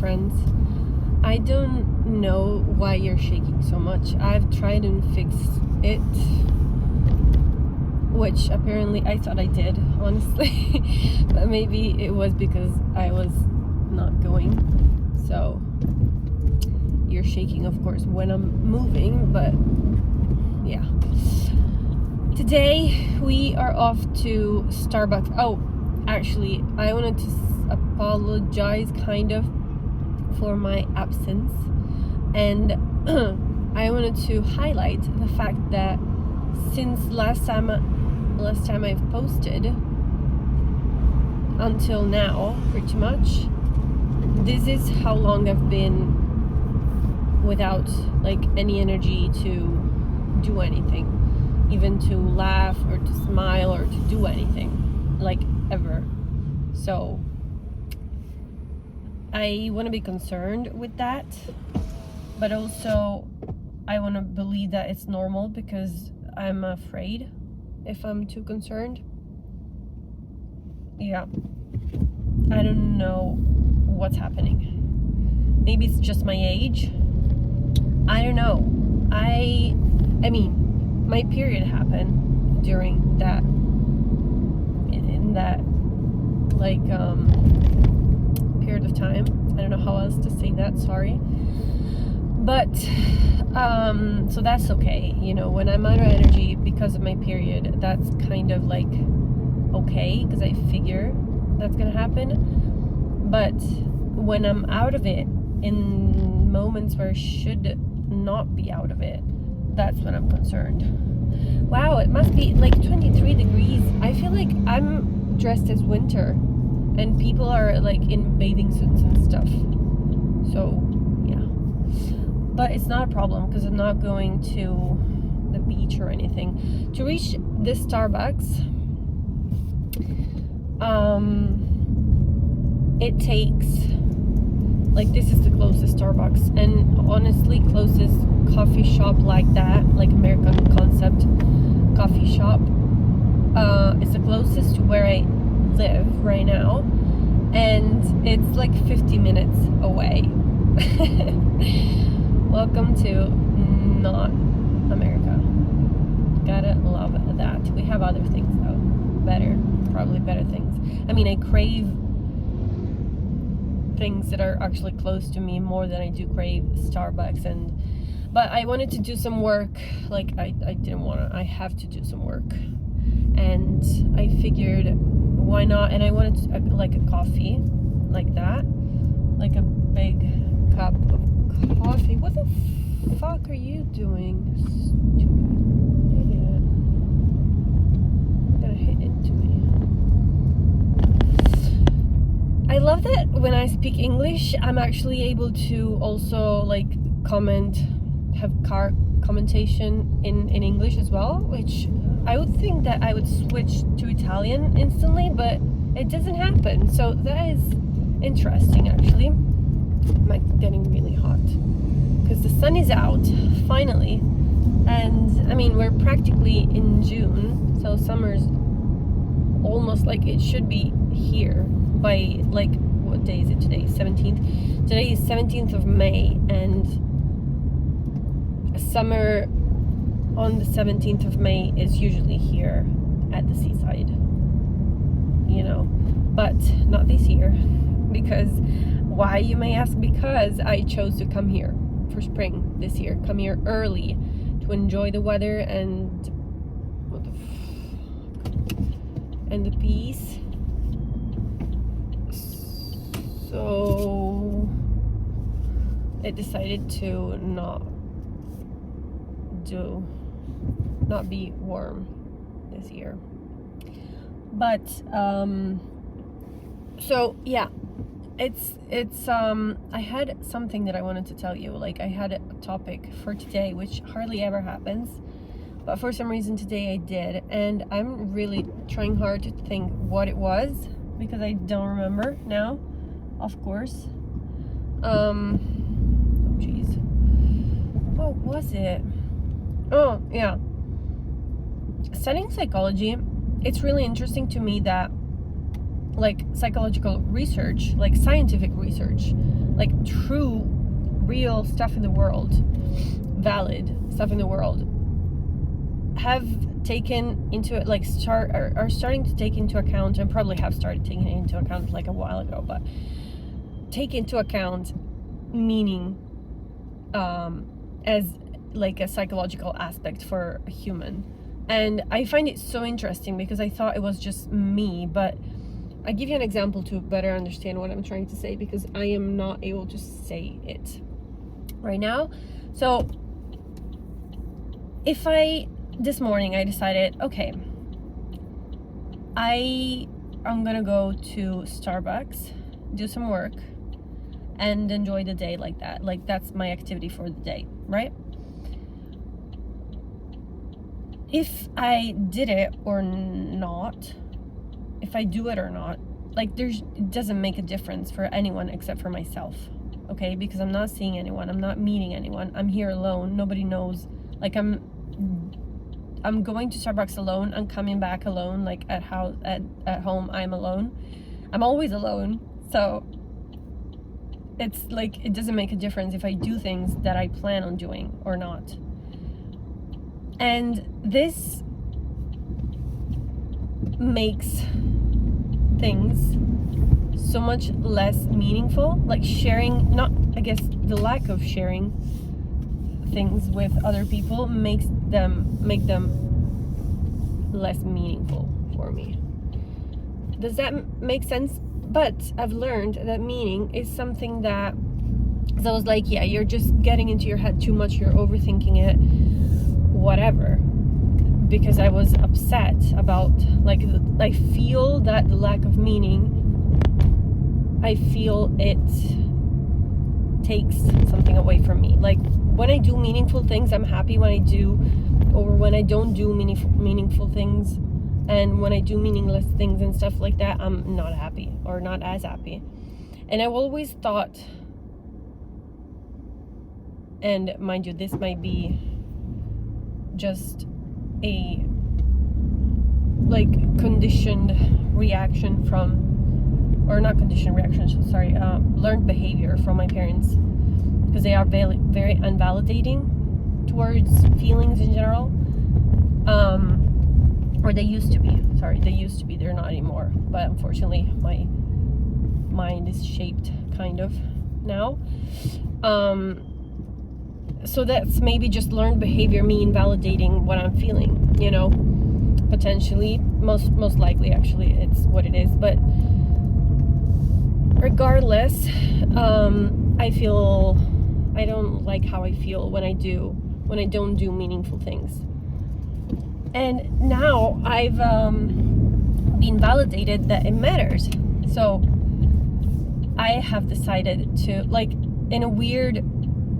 friends. I don't know why you're shaking so much. I've tried and fixed it, which apparently I thought I did, honestly. But maybe it was because I was not going. So you're shaking, of course, when I'm moving, but yeah. Today we are off to Starbucks. Oh, actually, I wanted to apologize kind of for my absence, and I wanted to highlight the fact that since last time I've posted until now, pretty much, this is how long I've been without like any energy to do anything, even to laugh or to smile or to do anything, like ever. So I want to be concerned with that, but also I want to believe that it's normal, because I'm afraid if I'm too concerned. Yeah, I don't know what's happening. Maybe it's just my age. I don't know. I mean, my period happened during that, in that like period of time. I don't know how else to say that, sorry. But so that's okay, you know, when I'm out of energy because of my period, that's kind of like okay, because I figure that's gonna happen. But when I'm out of it in moments where I should not be out of it, that's when I'm concerned. Wow, it must be like 23 degrees. I feel like I'm dressed as winter and people are like in bathing suits and stuff. So yeah, but it's not a problem because I'm not going to the beach or anything. To reach this Starbucks, it takes, like, this is the closest Starbucks, and honestly, closest coffee shop like that, like American concept coffee shop, is the closest to where I live right now, and it's like 50 minutes away. Welcome to not America. Gotta love that. We have other things though, probably better things. I mean, I crave things that are actually close to me more than I do crave Starbucks. But I wanted to do some work. Like I didn't want to. I have to do some work, and I figured why not. And I wanted like a coffee, like that, like a big cup of coffee. What the fuck are you doing, stupid idiot? You're gonna hit into me. I love that when I speak English, I'm actually able to also like have car commentation in English as well, which I would think that I would switch to Italian instantly, but it doesn't happen. So that is interesting, actually. I'm getting really hot because the sun is out finally, and I mean, we're practically in June, so summer's almost like it should be here by, like, what day is it today? 17th. Today is 17th of May, and summer on the 17th of May is usually here at the seaside, you know, but not this year. Because why, you may ask? Because I chose to come here for spring this year, come here early to enjoy the weather and and the peace. So I decided to not be warm this year. But so yeah, it's I had something that I wanted to tell you. Like, I had a topic for today, which hardly ever happens, but for some reason today I did, and I'm really trying hard to think what it was, because I don't remember now, of course. Oh jeez, what was it? Oh yeah, studying psychology, it's really interesting to me that like psychological research, like scientific research, like true, real stuff in the world, valid stuff in the world, have taken into it, like are starting to take into account, and probably have started taking it into account like a while ago, but take into account meaning as like a psychological aspect for a human. And I find it so interesting because I thought it was just me, but I give you an example to better understand what I'm trying to say, because I am not able to say it right now. So this morning I decided, okay, I'm gonna go to Starbucks, do some work, and enjoy the day like that. Like, that's my activity for the day, right? If I did it or not, if I do it or not, like, it doesn't make a difference for anyone except for myself, okay? Because I'm not seeing anyone, I'm not meeting anyone, I'm here alone, nobody knows. Like, I'm going to Starbucks alone, I'm coming back alone, like at home I'm alone. I'm always alone, so it's like, it doesn't make a difference if I do things that I plan on doing or not. And this makes things so much less meaningful. Like, sharing, not, I guess, the lack of sharing things with other people make them less meaningful for me. Does that make sense? But I've learned that meaning is something that, so I was like, yeah, you're just getting into your head too much, you're overthinking it, whatever. Because I was upset about, like, I feel that the lack of meaning, I feel it takes something away from me. Like, when I do meaningful things, I'm happy. When I do, or when I don't do meaningful things, and when I do meaningless things and stuff like that, I'm not happy, or not as happy. And I've always thought, and mind you, this might be just a like conditioned reaction from, or not conditioned reaction, sorry, learned behavior from my parents, because they are very, very invalidating towards feelings in general, or they used to be, they're not anymore, but unfortunately my mind is shaped kind of now. So that's maybe just learned behavior, me invalidating what I'm feeling, you know, potentially, most likely, actually, it's what it is. But regardless, I don't like how I feel when I don't do meaningful things. And now I've been validated that it matters. So I have decided to, like, in a weird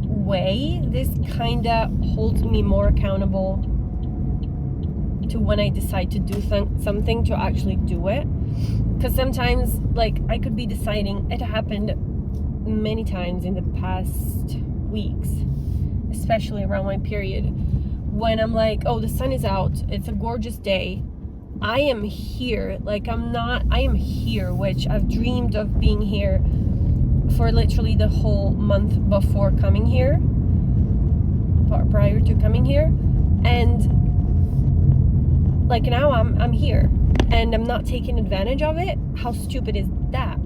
way, this kind of holds me more accountable to when I decide to do something, to actually do it. Because sometimes, like, I could be deciding, it happened many times in the past weeks, especially around my period, when I'm like, oh, the sun is out, it's a gorgeous day, I am here, like, I am here, which I've dreamed of being here for literally the whole month before coming here, prior to coming here. And like, now I'm here and I'm not taking advantage of it. How stupid is that,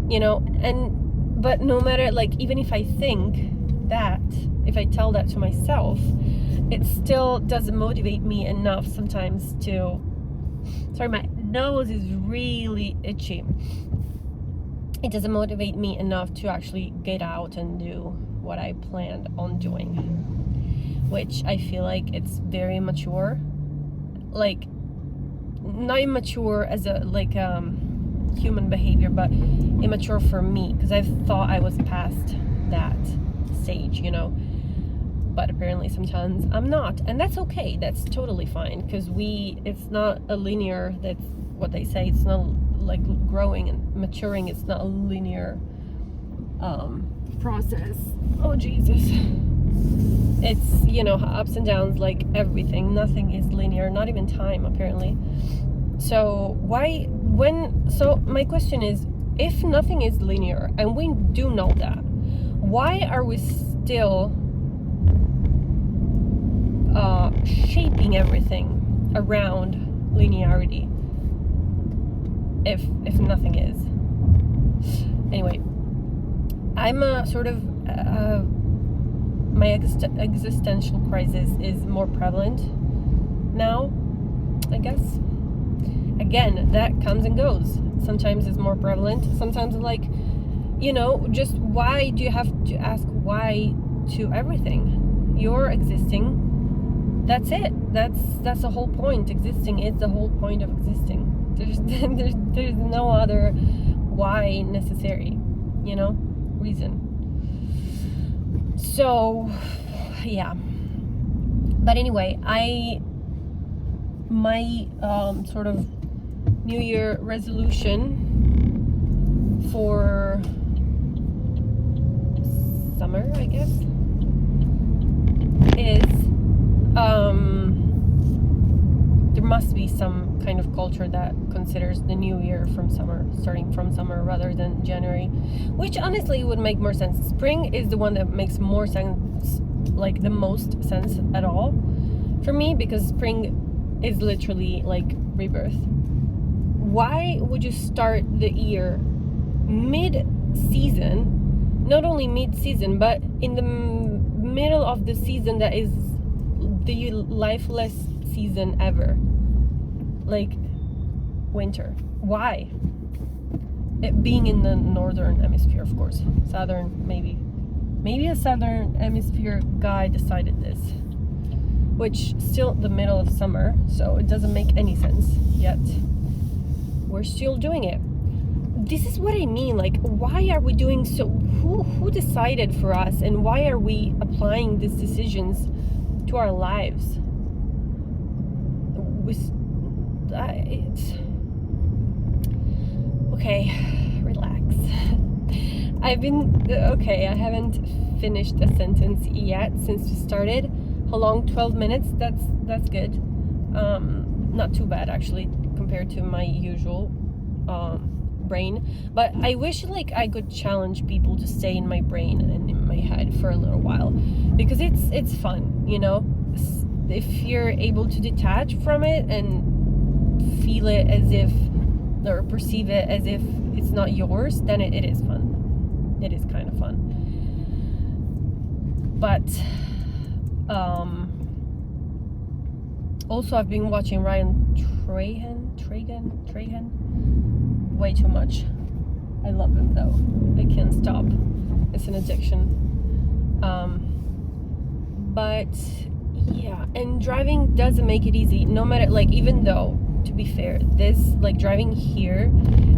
you know? And but no matter, like, even if I think that, if I tell that to myself, it still doesn't motivate me enough sometimes to, sorry, my nose is really itchy. It doesn't motivate me enough to actually get out and do what I planned on doing, which I feel like it's very immature. Like, not immature as a, like, human behavior, but immature for me, because I thought I was past that stage, you know. But apparently sometimes I'm not, and that's okay. That's totally fine, because it's not a linear, that's what they say, it's not like growing and maturing, it's not a linear process. Oh Jesus, it's, you know, ups and downs, like everything. Nothing is linear, not even time, apparently. So why so my question is, if nothing is linear, and we do know that, why are we still shaping everything around linearity if nothing is? Anyway, I'm sort of my existential crisis is more prevalent now, I guess. Again, that comes and goes. Sometimes it's more prevalent. Sometimes it's like, just why do you have to ask why to everything? You're existing. That's it. That's the whole point. Existing is the whole point of existing. There's no other why necessary, reason. So, yeah. But anyway, my sort of New Year resolution for summer, I guess, is there must be some kind of culture that considers the new year starting from summer rather than January, which honestly would make more sense. Spring is the one that makes more sense, like the most sense at all for me, because spring is literally like rebirth. Why would you start the year mid-season, not only mid-season, but in the middle of the season that is the lifeless season ever, like winter? Why? It being in the northern hemisphere, of course. Southern, maybe a southern hemisphere guy decided this, which still the middle of summer, so it doesn't make any sense yet. We're still doing it. This is what I mean, like, why are we doing so? Who decided for us, and why are we applying these decisions to our lives? Okay, relax. I haven't finished a sentence yet since we started. How long? 12 minutes. That's good. Not too bad actually compared to my usual brain. But I wish like I could challenge people to stay in my brain and in my head for a little while, because it's fun, if you're able to detach from it and feel it as if, or perceive it as if it's not yours, then it is fun. It is kind of fun. But also I've been watching Ryan Trahan way too much. I love him though. I can't stop. It's an addiction. But yeah, and driving doesn't make it easy, no matter, like, even though, to be fair, this, like, driving here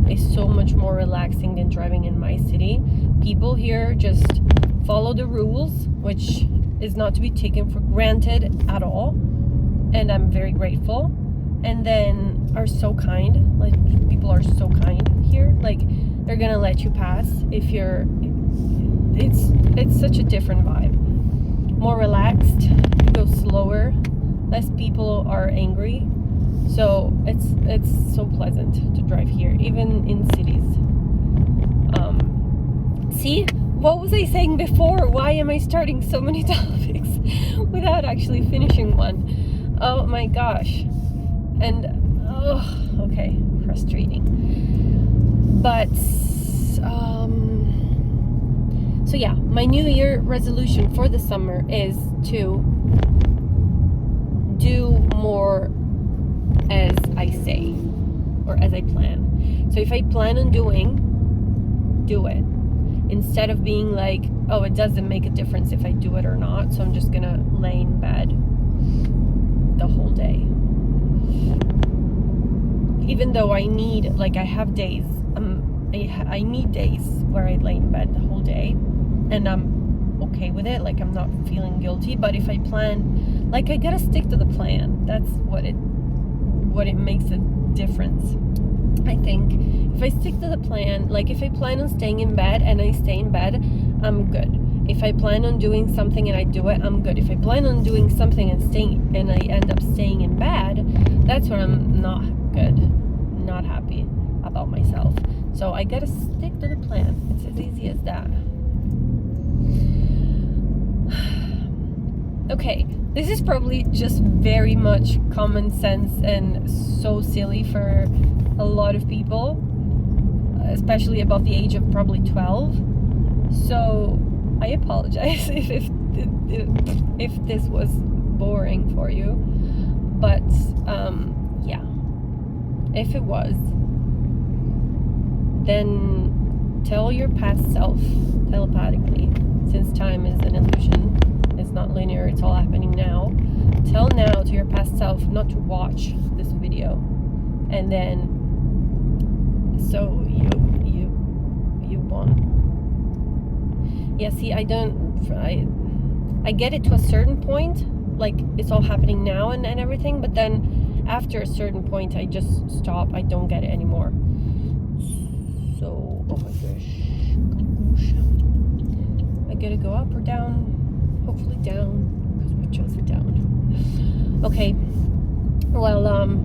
is so much more relaxing than driving in my city. People here just follow the rules, which is not to be taken for granted at all, and I'm very grateful. And then are so kind, like, people are so kind here, like, they're gonna let you pass if you're, it's such a different vibe, more relaxed, go slower, less people are angry, so it's so pleasant to drive here, even in cities. See, what was I saying before? Why am I starting so many topics without actually finishing one? Oh my gosh. And okay, frustrating. But so yeah, my New Year resolution for the summer is to do more as I say, or as I plan. So if I plan on doing, do it, instead of being like, oh, it doesn't make a difference if I do it or not, so I'm just gonna lay in bed the whole day. Even though I need, like, I have days, I need days where I lay in bed the whole day, and I'm okay with it, like, I'm not feeling guilty. But if I plan, like, I gotta stick to the plan. That's what it makes a difference, I think. If I stick to the plan, like, if I plan on staying in bed and I stay in bed, I'm good. If I plan on doing something and I do it, I'm good. If I plan on doing something and I end up staying in bed, that's when I'm not good, not happy. about myself. So I gotta stick to the plan. It's as easy as that. Okay, this is probably just very much common sense and so silly for a lot of people, especially above the age of probably 12. So I apologize if this was boring for you, but yeah, if it was, then tell your past self telepathically, since time is an illusion, it's not linear, it's all happening now. Tell now to your past self not to watch this video, and then so you won. Yeah, see, I get it to a certain point, like it's all happening now and everything, but then after a certain point I just stop. I don't get it anymore. So, oh my gosh, I gotta go up or down? Hopefully down, because we chose it down. Okay, well, I'm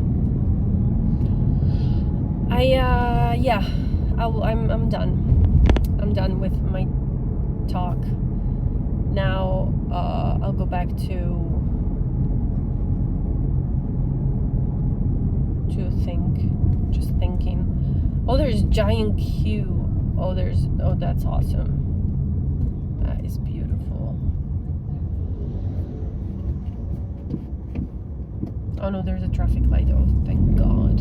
done. I'm done with my talk. Now, I'll go back to just thinking. Oh, there's giant queue. Oh, that's awesome. That is beautiful. Oh no, there's a traffic light. Oh, thank God.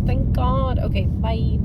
Thank God. Okay, bye.